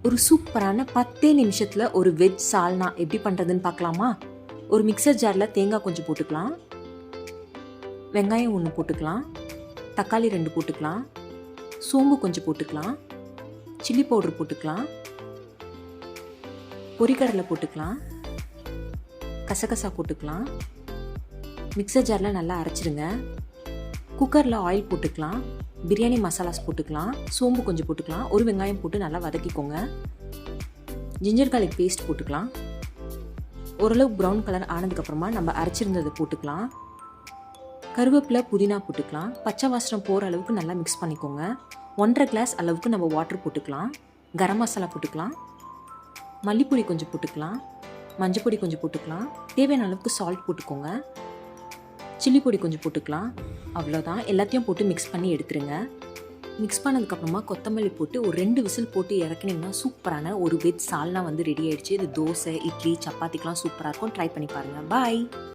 ஒரு சூப்பரான 10 நிமிஷத்தில் ஒரு வெஜ் சால்னா எப்படி பண்ணுறதுன்னு பார்க்கலாமா? ஒரு மிக்சர் ஜாரில் தேங்காய் கொஞ்சம் போட்டுக்கலாம், வெங்காயம் 1 போட்டுக்கலாம், தக்காளி 2 போட்டுக்கலாம், சோம்பு கொஞ்சம் போட்டுக்கலாம், சில்லி பவுடர் போட்டுக்கலாம், பொரிக்கடலை போட்டுக்கலாம், கசகசா போட்டுக்கலாம். மிக்சர் ஜாரில் நல்லா அரைச்சிடுங்க. குக்கரில் ஆயில் போட்டுக்கலாம், பிரியாணி மசாலாஸ் போட்டுக்கலாம், சோம்பு கொஞ்சம் போட்டுக்கலாம், ஒரு வெங்காயம் போட்டு நல்லா வதக்கிக்கோங்க. ஜிஞ்சர் கார்லிக் பேஸ்ட் போட்டுக்கலாம். ஓரளவுக்கு ப்ரௌன் கலர் ஆனதுக்கப்புறமா நம்ம அரைச்சிருந்ததை போட்டுக்கலாம். கருவேப்பிலை, புதினா போட்டுக்கலாம். பச்சை வாசனை போகிற அளவுக்கு நல்லா மிக்ஸ் பண்ணிக்கோங்க. 1.5 கிளாஸ் அளவுக்கு நம்ம வாட்டர் போட்டுக்கலாம். கரம் மசாலா போட்டுக்கலாம், மல்லிப்பொடி கொஞ்சம் போட்டுக்கலாம், மஞ்சப்பொடி கொஞ்சம் போட்டுக்கலாம், தேவையான அளவுக்கு சால்ட் போட்டுக்கோங்க, சில்லி பொடி கொஞ்சம் போட்டுக்கலாம். அவ்வளோதான். எல்லாத்தையும் போட்டு மிக்ஸ் பண்ணி எடுத்துருங்க. மிக்ஸ் பண்ணதுக்கப்புறமா கொத்தமல்லி போட்டு ஒரு 2 விசில் போட்டு இறக்குனீங்கன்னா சூப்பரான ஒரு வெஜ் சால்னா வந்து ரெடி ஆயிடுச்சு. இது தோசை, இட்லி, சப்பாத்திக்கெலாம் சூப்பராக இருக்கும். ட்ரை பண்ணி பாருங்கள். பாய்.